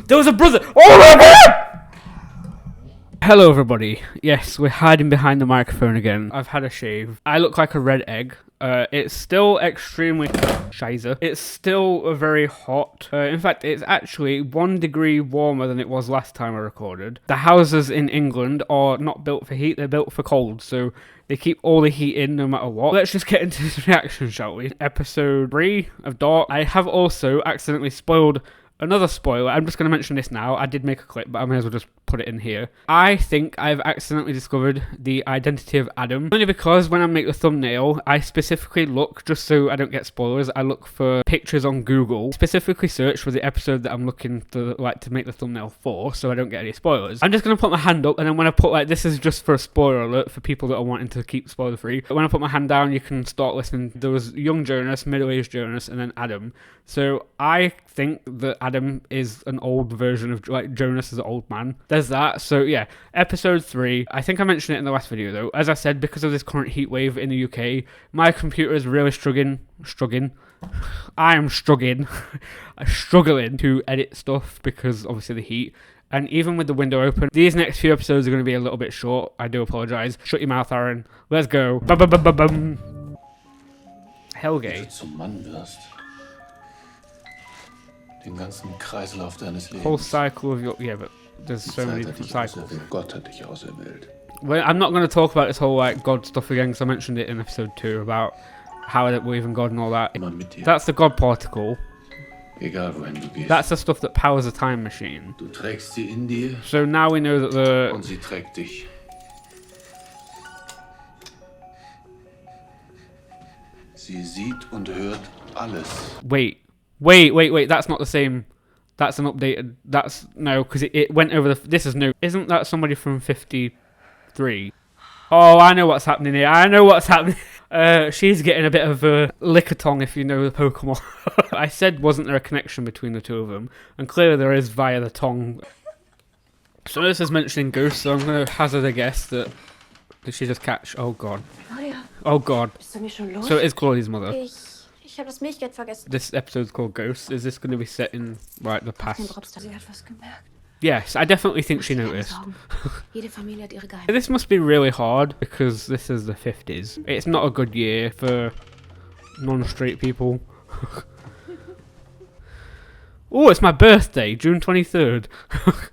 There was a brother! Oh my god! Hello everybody. Yes, we're hiding behind the microphone again. I've had a shave. I look like a red egg. It's still extremely shizer. It's still very hot. In fact, it's actually 1 degree warmer than it was last time I recorded. The houses in England are not built for heat, they're built for cold, so they keep all the heat in no matter what. Let's just get into this reaction, shall we? Episode 3 of Dark. I have also accidentally spoiled another spoiler. I'm just going to mention this now. I did make a clip, but I may as well just put it in here. I think I've accidentally discovered the identity of Adam. Only because when I make the thumbnail, I specifically look, just so I don't get spoilers, I look for pictures on Google. Specifically search for the episode that I'm looking to make the thumbnail for, so I don't get any spoilers. I'm just going to put my hand up, and then when I put this is just for a spoiler alert for people that are wanting to keep spoiler free. But when I put my hand down, you can start listening. There was young Jonas, middle-aged Jonas, and then Adam. So I think that Adam is an old version of Jonas as an old man. There's that. So yeah, episode 3. I think I mentioned it in the last video though. As I said, because of this current heat wave in the UK, my computer is really struggling. I am struggling to edit stuff because obviously the heat. And even with the window open, these next few episodes are going to be a little bit short. I do apologise. Shut your mouth, Aaron. Let's go. Helge. Den ganzen Kreislauf deines Lebens. Whole cycle of your... Yeah, but there's so many different cycles. Gott hat dich auserwählt. Well, I'm not going to talk about this whole God stuff again because I mentioned it in episode 2 about how I don't believe in God and all that. That's the God particle. Egal wohin du gehst. That's the stuff that powers the time machine. Du trägst sie in dir. So now we know that Und sie trägt dich. Sie sieht und hört alles. Wait, that's not the same. That's an updated. No, because it went over the. This is new. Isn't that somebody from 53? Oh, I know what's happening here. She's getting a bit of a Lickitung, if you know the Pokemon. I said, wasn't there a connection between the two of them? And clearly there is via the tongue. So this is mentioning ghosts, so I'm going to hazard a guess that. Did she just catch? Oh god. Claudia. Oh god. Bist du mir schon los? So it is Claudia's mother. Ich habe das Milchgeld vergessen. This episode's called Ghosts. Is this going to be set in, the past? Sie hat was gemerkt. Yes, I definitely think she noticed. Jede Familie hat ihre Geheimnisse. This must be really hard because this is the 50s. It's not a good year for non-straight people. Oh, it's my birthday, June 23rd.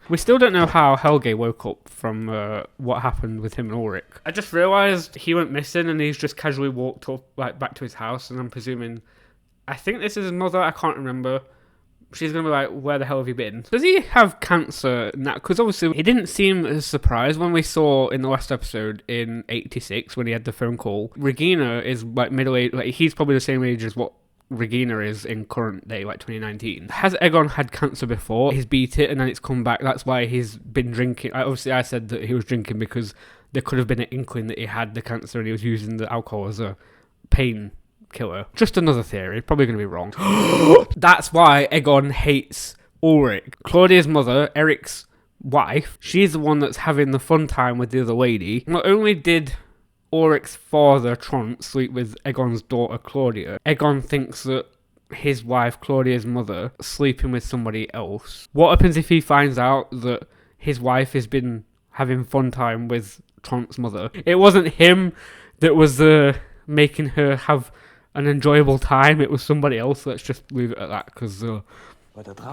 We still don't know how Helge woke up from what happened with him and Ulrich. I just realised he went missing and he's just casually walked up back to his house, and I'm presuming... I think this is his mother, I can't remember. She's going to be like, where the hell have you been? Does he have cancer now? Because obviously he didn't seem as surprised when we saw in the last episode in 86 when he had the phone call. Regina is middle-aged, he's probably the same age as what Regina is in current day, 2019. Has Egon had cancer before? He's beat it and then it's come back. That's why he's been drinking. Obviously I said that he was drinking because there could have been an inkling that he had the cancer and he was using the alcohol as a pain killer. Just another theory, probably going to be wrong. That's why Egon hates Ulrich. Claudia's mother, Eric's wife, she's the one that's having the fun time with the other lady. Not only did Ulrich's father, Trant, sleep with Egon's daughter, Claudia, Egon thinks that his wife, Claudia's mother, sleeping with somebody else. What happens if he finds out that his wife has been having fun time with Trant's mother? It wasn't him that was making her have an enjoyable time, it was somebody else. Let's just leave it at that because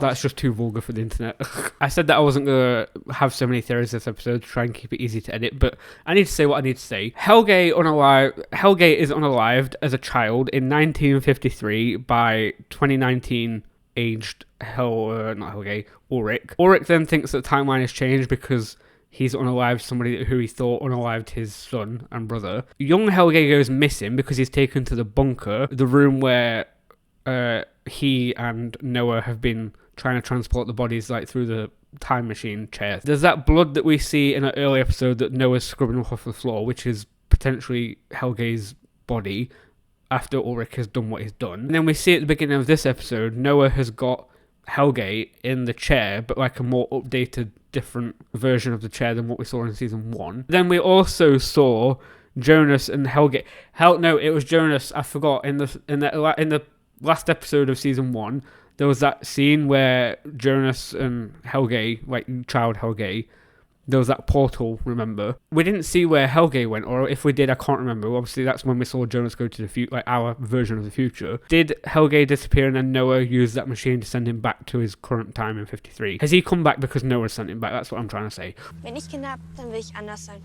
that's just too vulgar for the internet. I said that I wasn't going to have so many theories this episode to try and keep it easy to edit, but I need to say what I need to say. Helge is unalived as a child in 1953 by 2019 aged Ulrich. Ulrich then thinks that the timeline has changed because he's unalived somebody who he thought unalived his son and brother. Young Helge goes missing because he's taken to the bunker, the room where he and Noah have been trying to transport the bodies through the time machine chair. There's that blood that we see in an early episode that Noah's scrubbing off the floor, which is potentially Helge's body after Ulrich has done what he's done. And then we see at the beginning of this episode, Noah has got Helge in the chair, but a more updated, different version of the chair than what we saw in season 1. Then we also saw Jonas and Helge. No, it was Jonas. I forgot in the last episode of season 1. there was that scene where Jonas and Helge, like child Helge, there was that portal, remember? We didn't see where Helge went, or if we did, I can't remember. Obviously, that's when we saw Jonas go to the future, like our version of the future. Did Helge disappear and then Noah use that machine to send him back to his current time in 53? Has he come back because Noah sent him back? That's what I'm trying to say. Wenn ich Kinder hab, dann will ich anders sein.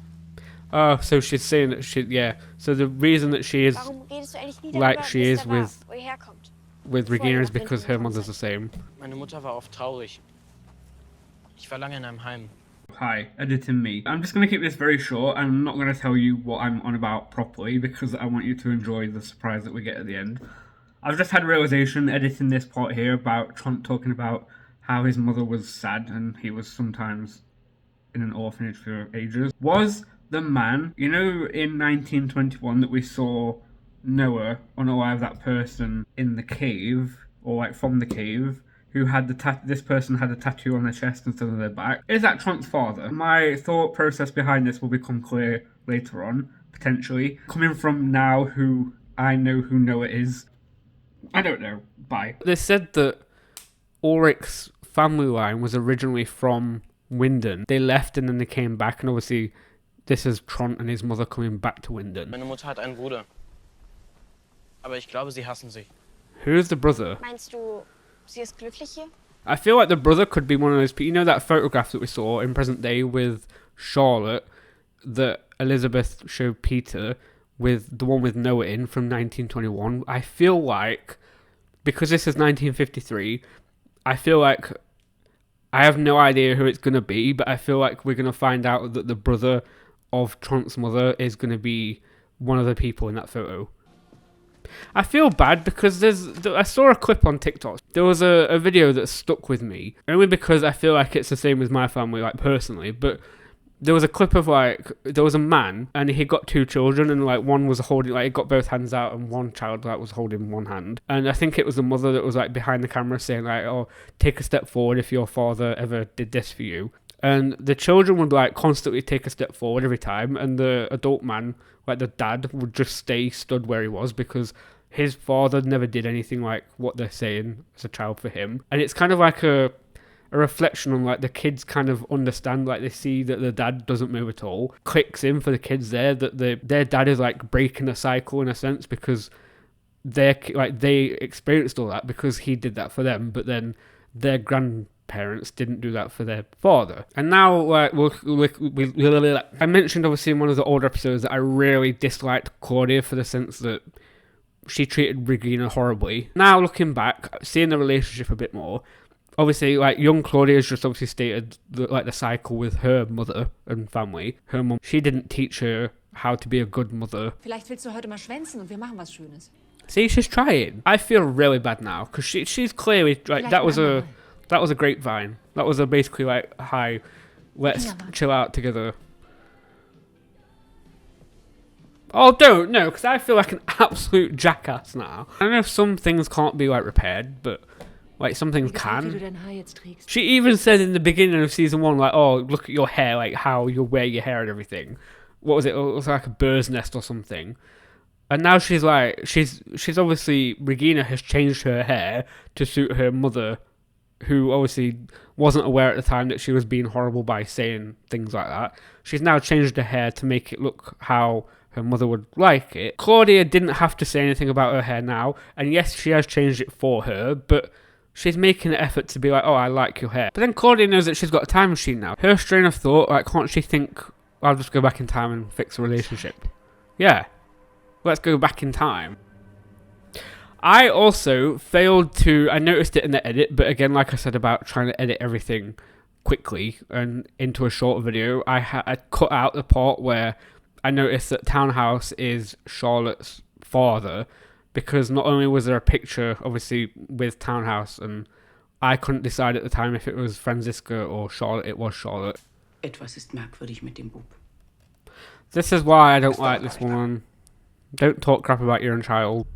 Oh, so she's saying that so the reason that she is Warum redest du eigentlich nie like darüber, she wer is war, with wo ihr herkommt? with Regina is because her mother's the same. Meine Mutter war oft traurig. Ich war lange in einem Heim. Hi, editing me. I'm just going to keep this very short. I'm not going to tell you what I'm on about properly because I want you to enjoy the surprise that we get at the end. I've just had a realization editing this part here about Trant talking about how his mother was sad and he was sometimes in an orphanage for ages. Was the man, you know, in 1921 that we saw Noah unalive that person in the cave, or like from the cave, who had this person had a tattoo on their chest instead of their back. Is that Trant's father? My thought process behind this will become clear later on, potentially. Coming from now who I know who Noah is, I don't know. Bye. They said that Ulrich's family line was originally from Winden. They left and then they came back, and obviously this is Trant and his mother coming back to Winden. Meine Mutter hat einen Bruder. Aber ich glaube, sie hassen sich. Who's the brother? Meinst du, sie ist glücklich hier? I feel like the brother could be one of those people. You know that photograph that we saw in present day with Charlotte that Elizabeth showed Peter with the one with Noah in from 1921? I feel like, because this is 1953, I feel like I have no idea who it's going to be, but I feel like we're going to find out that the brother of Trant's mother is going to be one of the people in that photo. I feel bad because I saw a clip on TikTok. There was a video that stuck with me, only because I feel like it's the same with my family, like personally, but there was a clip of like, there was a man and he got two children and like one was holding, like he got both hands out and one child like was holding one hand. And I think it was the mother that was like behind the camera saying like, oh, take a step forward if your father ever did this for you. And the children would like constantly take a step forward every time, and the adult man, like the dad, would just stay stood where he was because his father never did anything like what they're saying as a child for him. And it's kind of like a reflection on like the kids kind of understand, like they see that the dad doesn't move at all. Clicks in for the kids there that their dad is like breaking a cycle in a sense, because they experienced all that because he did that for them, but then their grandparents didn't do that for their father. And now like I mentioned obviously in one of the older episodes that I really disliked Claudia for the sense that she treated Regina horribly. Now looking back, seeing the relationship a bit more, obviously, like, young Claudia has just obviously stated the cycle with her mother and family. Her mum, she didn't teach her how to be a good mother. Vielleicht willst du heute mal schwänzen und wir machen was Schönes. See, she's trying. I feel really bad now because she's clearly like that was a grapevine. That was basically like, hi, let's chill out together. Oh, don't, no, because I feel like an absolute jackass now. I know some things can't be like repaired, but like some things can. She even said in the beginning of season 1, like, oh, look at your hair, like how you wear your hair and everything. What was it? It was like a bird's nest or something. And now she's like, she's obviously, Regina has changed her hair to suit her mother, who obviously wasn't aware at the time that she was being horrible by saying things like that. She's now changed her hair to make it look how her mother would like it. Claudia didn't have to say anything about her hair now, and yes, she has changed it for her, but she's making an effort to be like, oh, I like your hair. But then Claudia knows that she's got a time machine now. Her strain of thought, like, can't she think, I'll just go back in time and fix a relationship? Yeah. Let's go back in time. I also failed to, I noticed it in the edit, but again, like I said about trying to edit everything quickly and into a short video, I cut out the part where I noticed that Townhouse is Charlotte's father, because not only was there a picture, obviously, with Townhouse, and I couldn't decide at the time if it was Franziska or Charlotte. It was Charlotte. Etwas ist merkwürdig mit dem Bub. This is why I don't like this woman. Don't talk crap about your own child.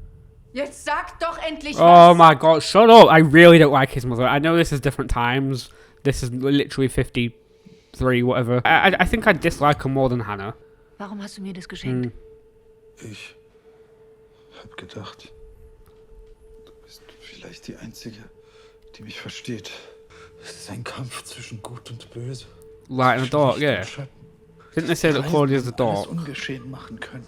Jetzt sag doch endlich Oh was. my god, shut up. I really don't like his mother. I know this is different times. This is literally 53, whatever. I think I dislike her more than Hannah. Warum hast du mir das geschenkt? Ich hab gedacht, du bist vielleicht die Einzige, die mich versteht. Es ist ein Kampf zwischen Gut und Böse. Light and dark, yeah. Didn't they say that Claudia's the dark? Ungeschehen machen können.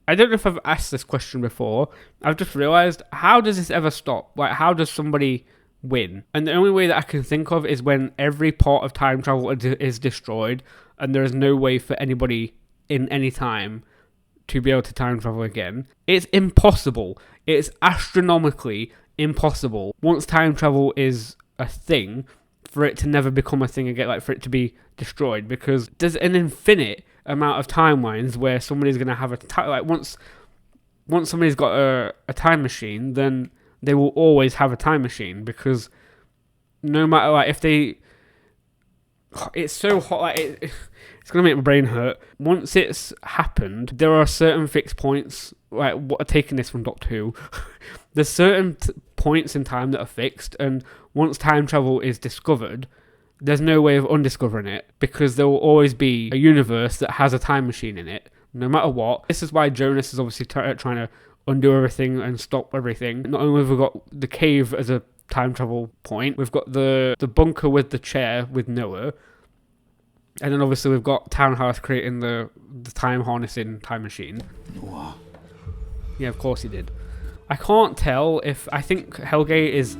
I don't know if I've asked this question before. I've just realised, how does this ever stop? Like, how does somebody win? And the only way that I can think of is when every part of time travel is destroyed and there is no way for anybody in any time to be able to time travel again. It's impossible. It's astronomically impossible once time travel is a thing for it to never become a thing again, like for it to be destroyed, because there's an infinite amount of timelines where somebody's going to have once somebody's got a time machine, then they will always have a time machine, because no matter, like, if they, it's so hot, like it's gonna make my brain hurt. Once it's happened, there are certain fixed points, like, what are taking this from Doctor Who. There's certain points in time that are fixed, and once time travel is discovered, there's no way of undiscovering it, because there will always be a universe that has a time machine in it, no matter what. This is why Jonas is obviously trying to undo everything and stop everything. Not only have we got the cave as a time travel point, we've got the bunker with the chair with Noah, and then obviously we've got Townhouse creating the time harnessing time machine. Noah. Yeah, of course he did. I can't tell if, I think Helge is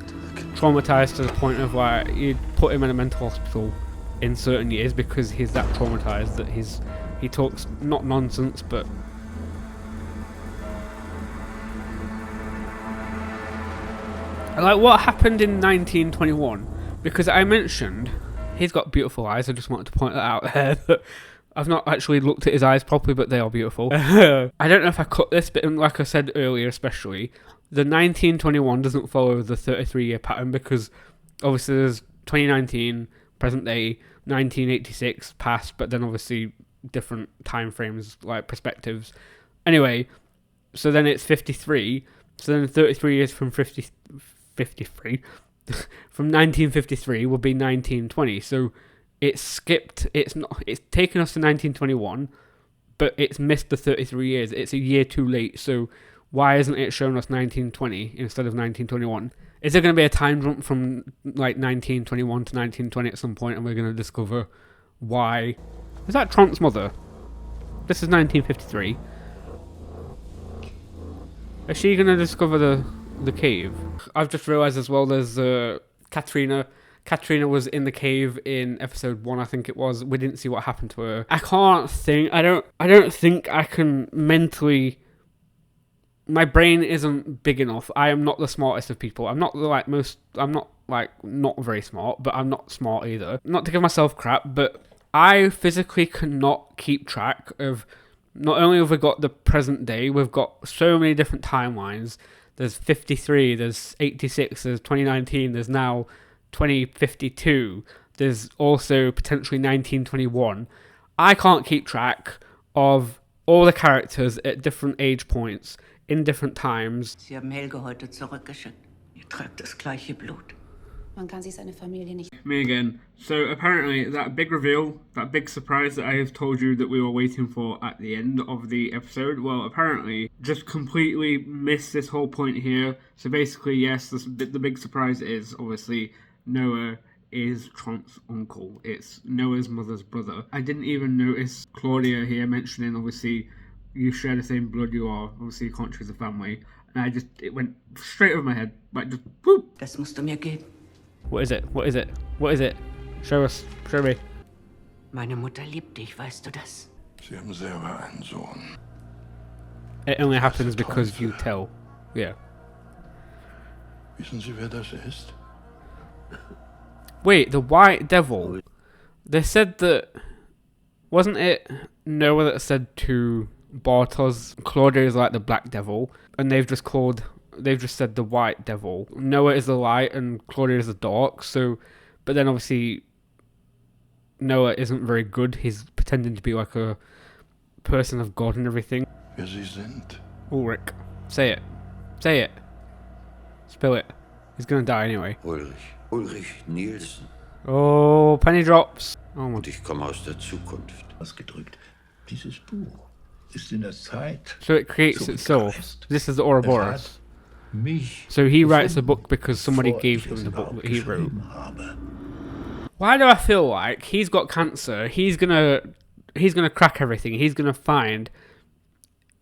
traumatized to the point of where you'd put him in a mental hospital in certain years, because he's that traumatized that he talks not nonsense, but like what happened in 1921, because I mentioned he's got beautiful eyes. I just wanted to point that out there. I've not actually looked at his eyes properly, but they are beautiful. I don't know if I cut this, but like I said earlier, especially, the 1921 doesn't follow the 33-year pattern, because obviously there's 2019, present day, 1986, past, but then obviously different time frames, like perspectives. Anyway, so then it's 53, so then 33 years from 53, from 1953 will be 1920, so it's skipped, it's taken us to 1921, but it's missed the 33 years. It's a year too late, so why isn't it showing us 1920 instead of 1921? Is there going to be a time jump from like 1921 to 1920 at some point, and we're going to discover why? Is that Tront's mother? This is 1953. Is she going to discover the cave? I've just realised as well, there's Katrina. Katrina was in the cave in episode 1, I think it was. We didn't see what happened to her. I can't think. I don't think I can mentally. My brain isn't big enough. I am not the smartest of people. I'm not like most. I'm not like not very smart, but I'm not smart either. Not to give myself crap, but I physically cannot keep track of. Not only have we got the present day, we've got so many different timelines. There's 53, there's 86, there's 2019, there's now 2052, there's also potentially 1921. I can't keep track of all the characters at different age points, in different times. Sie haben Helge heute zurückgeschickt. Ihr tragt das gleiche Blut. Man kann sich seine Familie nicht. Me again. So apparently that big reveal, that big surprise that I have told you that we were waiting for at the end of the episode, well, apparently just completely missed this whole point here. So basically, yes, the big surprise is obviously Noah is Tront's uncle. It's Noah's mother's brother. I didn't even notice Claudia here mentioning, obviously, you share the same blood, you are, obviously you can't choose a family. And it went straight over my head, like just whoop. Das musst du mir geben. What is it? What is it? What is it? Show us. Show me. Meine Mutter liebt dich, weißt du das? Sie haben selber einen Sohn. It only happens because you tell. Yeah. Wissen Sie, wer das ist? Wait, the White Devil. They said that... Wasn't it Noah that said to Bartos, Claudia is like the Black Devil, and they've just said the White Devil. Noah is the light and Claudia is the dark, so... But then obviously Noah isn't very good. He's pretending to be like a person of God and everything. Wer Sie sind? Ulrich. Say it. Say it. Spill it. He's gonna die anyway. Ulrich Nielsen. Oh, penny drops. Oh my. Und ich komme aus der Zukunft. Ausgedrückt. Dieses Buch ist in der Zeit. So it creates itself. This is the Ouroboros. mich So he writes the book because somebody bevor gave ich him es the book überhaupt that he wrote. geschrieben habe. Why do I feel like he's got cancer? He's gonna crack everything. He's gonna find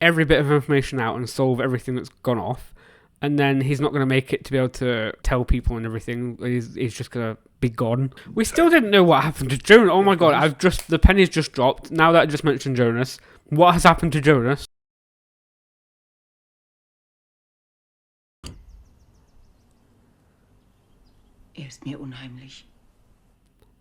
every bit of information out and solve everything that's gone off, and then he's not gonna make it to be able to tell people and everything. He's just gonna be gone. We still didn't know what happened to Jonas. Oh my god! The penny's just dropped. Now that I just mentioned Jonas, what has happened to Jonas? Ist mir unheimlich.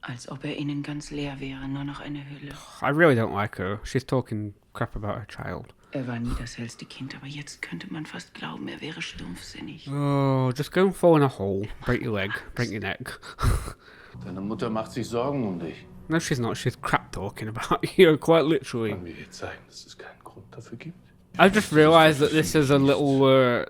Als ob innen ganz leer wäre, nur noch eine Hülle. I really don't like her. She's talking crap about her child. War nie das hellste Kind, aber jetzt könnte man fast glauben, wäre stumpfsinnig. Oh, just go and fall in a hole. Break your leg. Break your neck. Deine Mutter macht sich Sorgen um dich. No, she's not. She's crap talking about you, quite literally. Wollen wir ihr zeigen, dass es keinen Grund dafür gibt? I've just realised that this is a little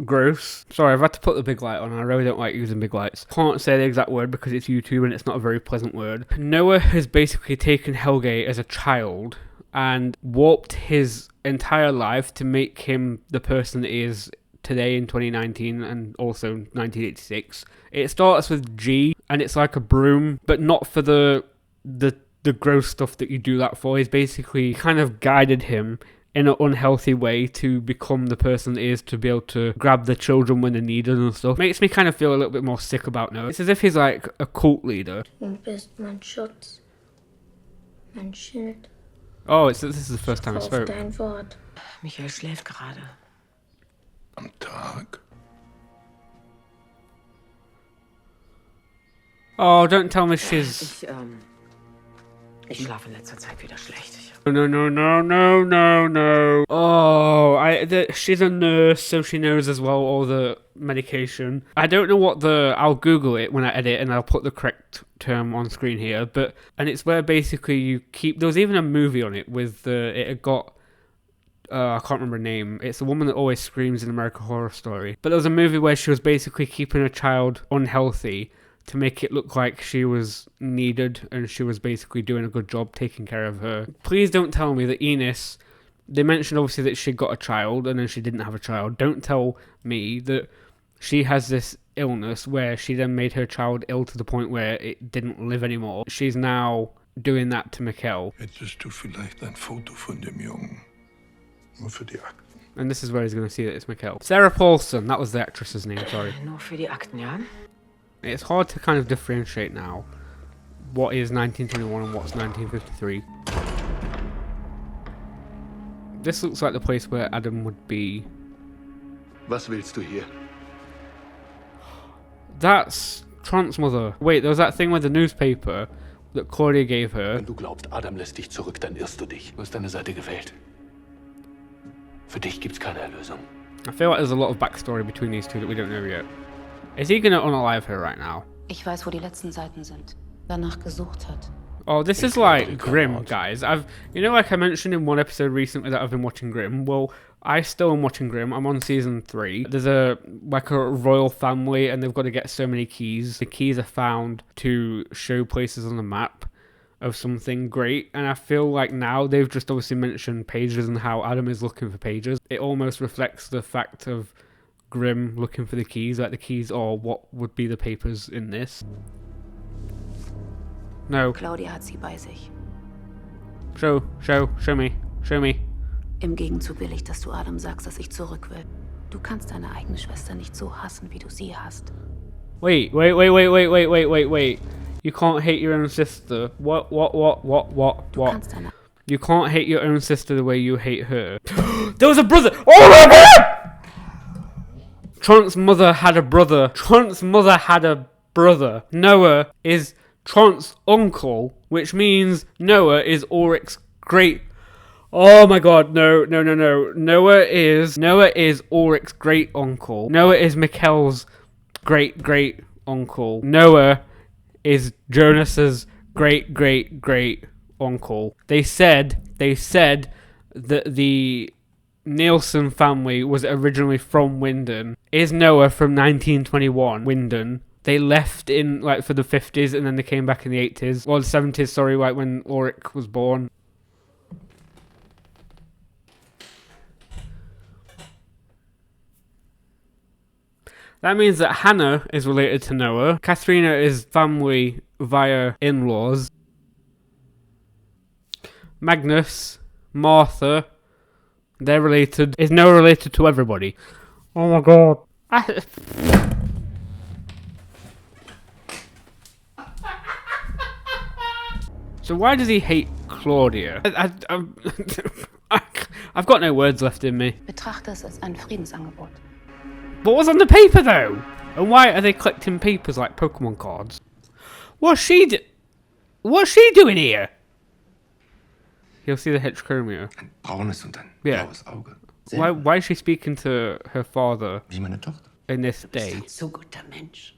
gross. Sorry, I've had to put the big light on. I really don't like using big lights. Can't say the exact word because it's YouTube and it's not a very pleasant word. Noah has basically taken Helge as a child and warped his entire life to make him the person that he is today in 2019 and also 1986. It starts with G and it's like a broom, but not for the gross stuff that you do that for. He's basically kind of guided him in an unhealthy way to become the person that he is, to be able to grab the children when they're needed and stuff. Makes me kind of feel a little bit more sick about Noah. It's as if he's like a cult leader. Du bist mein Schutz, mein Schild. Oh, this is the first time I Auf spoke. dein Wort. Michael schläft gerade. Am Tag. Oh, don't tell me she's... Ich schlafe in letzter Zeit wieder schlecht. No. Oh, she's a nurse, so she knows as well all the medication. I don't know I'll Google it when I edit and I'll put the correct term on screen here, and it's where basically you keep, there was even a movie on it with, it had got, I can't remember her name. It's the woman that always screams in American Horror Story. But there was a movie where she was basically keeping a child unhealthy to make it look like she was needed and she was basically doing a good job taking care of her. Please don't tell me that Enos, they mentioned obviously that she got a child and then she didn't have a child. Don't tell me that she has this illness where she then made her child ill to the point where it didn't live anymore. She's now doing that to Mikkel. Hättest du vielleicht ein Foto von dem Jungen? Nur für die Akten. And this is where he's going to see that it's Mikkel. Sarah Paulson, that was the actress's name, sorry. Nur für die Akten, ja? It's hard to kind of differentiate now what is 1921 and what's 1953. This looks like the place where Adam would be. Was willst du hier? That's Trant's mother. Wait, there was that thing with the newspaper that Claudia gave her. Wenn du glaubst, Adam lässt dich zurück, dann irrst du dich. Du hast deine Seite gewählt. Für dich gibt's keine Erlösung. I feel like there's a lot of backstory between these two that we don't know yet. Is he gonna unalive her right now? Ich weiß, wo die letzten Seiten sind. Danach gesucht hat. Oh, this is like Grimm, guys. Like I mentioned in one episode recently that I've been watching Grimm. Well, I still am watching Grimm. I'm on season 3. There's a royal family and they've got to get so many keys. The keys are found to show places on the map of something great. And I feel like now they've just obviously mentioned pages and how Adam is looking for pages. It almost reflects the fact of Grimm looking for the keys, like the keys or what would be the papers in this. No. Claudia hat sie bei sich. Show me. Im Gegenzug will ich, dass du Adam sagst, dass ich zurück will. Du kannst deine eigene Schwester nicht so hassen, wie du sie hast. Wait. You can't hate your own sister. What? Du kannst deine... You can't hate your own sister the way you hate her. There was a brother! Oh my god! Trant's mother had a brother. Noah is Trant's uncle, which means Noah is Ulrich's great... Oh my god, no. Noah is Ulrich's great uncle. Noah is Mikkel's great uncle. Noah is Jonas's great uncle. They said that the Nielsen family was originally from Winden. Is Noah from 1921 Winden? They left in for the 50s and then they came back in the 80s or the 70s, sorry, when Ulrich was born. That means that Hannah is related to Noah. Katharina is family via in-laws. Magnus, Martha, they're related. Is Noah related to everybody? Oh my god. So why does he hate Claudia? I've got no words left in me. Betrachte es als ein Friedensangebot. But what's on the paper though? And why are they collecting papers like Pokemon cards? What's she doing here? You'll see the Heterochromia. Ein braunes und ein Yeah. blaues Auge. Why is she speaking to her father Wie meine Tochter. in this day? Ein so guter Mensch.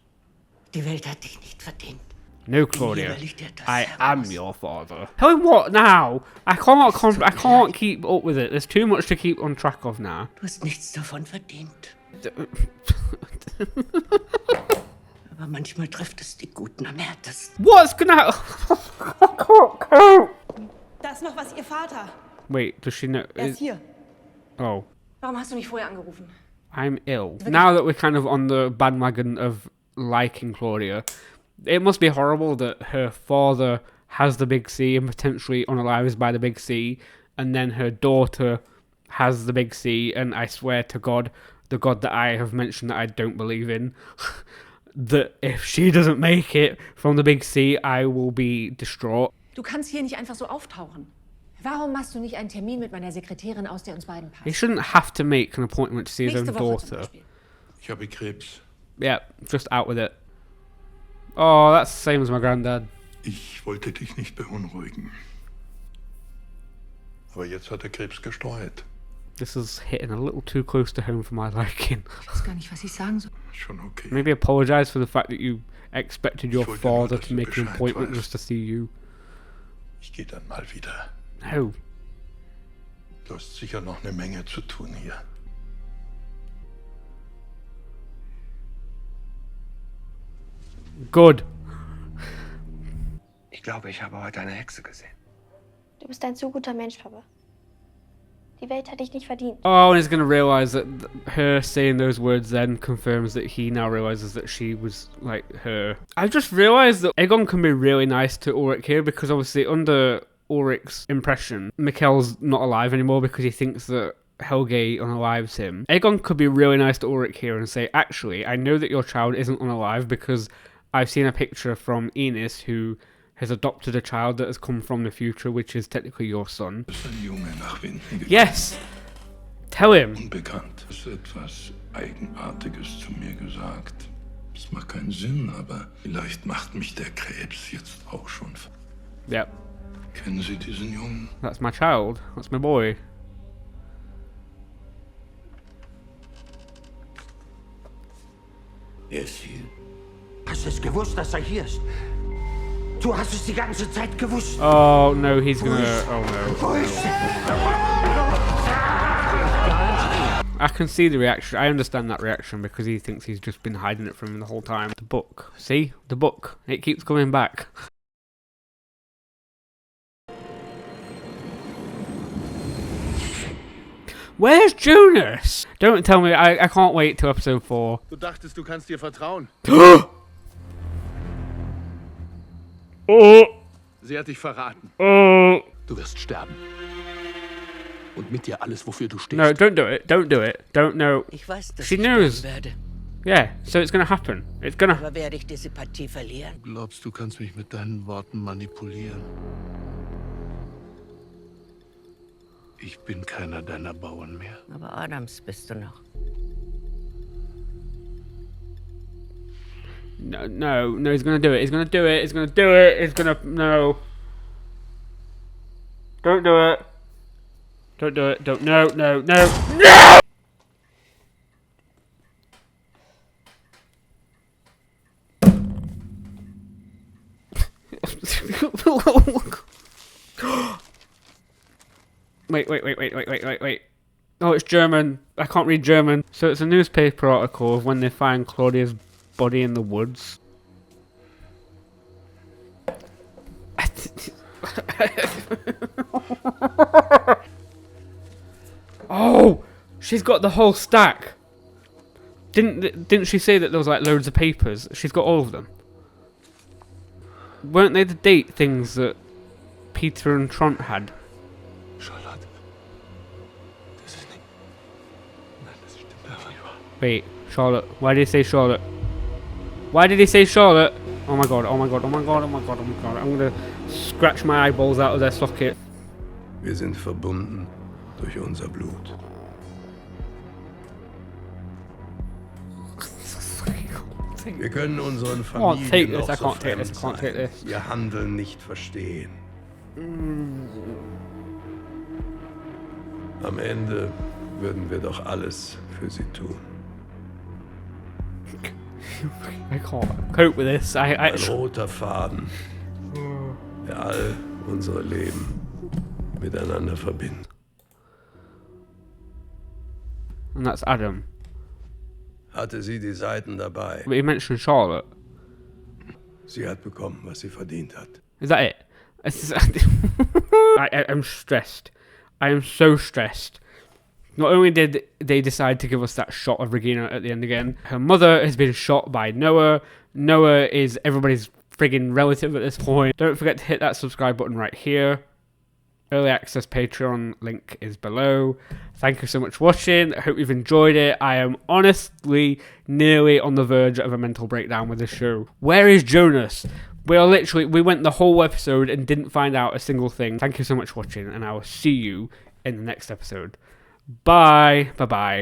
Die Welt hat dich nicht verdient. No, Claudia. liegt dir das I Herz. am your father. Tell him what now? I can't keep up with it. There's too much to keep on track of now. Du hast nichts davon verdient. Aber manchmal trifft es die Guten am härtesten. What's gonna happen? I can't cope. Da ist noch was, Ihr Vater. Wait, does she know? Er ist hier. Oh, Warum hast du mich vorher angerufen? I'm ill. Now that we're kind of on the bandwagon of liking Claudia, it must be horrible that her father has the big C and potentially unalives by the big C, and then her daughter has the big C, and I swear to God, the God that I have mentioned that I don't believe in, that if she doesn't make it from the big C, I will be distraught. Du kannst hier nicht einfach so auftauchen. Warum machst du nicht einen Termin mit meiner Sekretärin aus, der uns beiden He passt? shouldn't have to make an appointment to see his own Nächste Woche zum daughter. Beispiel. Ich habe Krebs. Yeah, just out with it. Oh, that's the same as my granddad. Ich wollte dich nicht beunruhigen. Aber jetzt hat der Krebs gestreut. This is hitting a little too close to home for my liking. Ich weiß gar nicht, was ich sagen soll. Schon okay. Maybe apologize for the fact that you expected your Ich wollte nur, father dass to du make an Bescheid appointment weißt. just to see you. Ich gehe dann mal wieder. No. Du hast sicher noch eine Menge zu tun hier. Good. Ich glaube, ich habe heute eine Hexe gesehen. Du bist ein zu guter Mensch, Papa. Die Welt hat dich nicht verdient. Oh, and he's gonna realize that her saying those words then confirms that he now realizes that she was like her. I just realized that Aegon can be really nice to Ulrich here because obviously under Ulrich's impression, Mikkel's not alive anymore because he thinks that Helge unalives him. Aegon could be really nice to Ulrich here and say, actually, I know that your child isn't unalive because I've seen a picture from Enis who has adopted a child that has come from the future, which is technically your son. Du bist ein Junge nach Winden gekommen. Yes! Tell him! Unbekannt. Du hast etwas Eigenartiges zu mir gesagt. Es macht keinen Sinn, aber vielleicht macht mich der Krebs jetzt auch schon. Yep, Kennen Sie diesen Jungen? that's my child. That's my boy. Er ist hier. Hast du es gewusst, dass er hier ist? Du hast es die ganze Zeit gewusst. Oh no, he's gonna. Oh no. Wo ist er? I can see the reaction. I understand that reaction because he thinks he's just been hiding it from him the whole time. The book. See? The book. It keeps coming back. Where's Jonas? Don't tell me. I can't wait till episode 4. Du dachtest, du kannst dir vertrauen. Oh. Sie hat dich verraten. Oh. Du wirst sterben. Und mit dir alles, wofür du stehst. No, don't do it. Don't do it. Don't know. Ich weiß, dass She ich knows. sterben werde. Yeah, so it's gonna happen. It's gonna. Aber werde ich diese Partie verlieren? Du glaubst, du kannst mich mit deinen Worten manipulieren. Ich bin keiner deiner Bauern mehr. Aber Adams bist du noch. No, no, no, he's gonna do it. He's gonna do it. He's gonna do it. He's gonna. No. Don't do it. Don't do it. Don't. No, no, no. No! Wait. Oh, it's German. I can't read German. So it's a newspaper article of when they find Claudia's body in the woods. Oh, she's got the whole stack. Didn't she say that there was like loads of papers? She's got all of them. Weren't they the date things that Peter and Trant had? Charlotte. Das ist nicht... Nein, das stimmt aber nicht. Wait, Charlotte. Why did he say Charlotte? Why did he say Charlotte? Oh my god, oh my god, oh my god, oh my god, oh my god. I'm gonna scratch my eyeballs out of their socket. Wir sind verbunden durch unser Blut. Wir können unseren Familien noch so fremd sein, ihr Handeln nicht verstehen. Am Ende würden wir doch alles für sie tun. I can't cope with this. Ein roter Faden, der all unsere Leben miteinander verbindet. And that's Adam. Hatte sie die Seiten dabei. But you mentioned Charlotte. Sie hat bekommen, was sie verdient hat. Is that it? I'm stressed. I am so stressed. Not only did they decide to give us that shot of Regina at the end again, her mother has been shot by Noah. Noah is everybody's friggin' relative at this point. Don't forget to hit that subscribe button right here. Early access Patreon link is below. Thank you so much for watching. I hope you've enjoyed it. I am honestly nearly on the verge of a mental breakdown with this show. Where is Jonas? We went the whole episode and didn't find out a single thing. Thank you so much for watching, and I will see you in the next episode. Bye. Bye-bye.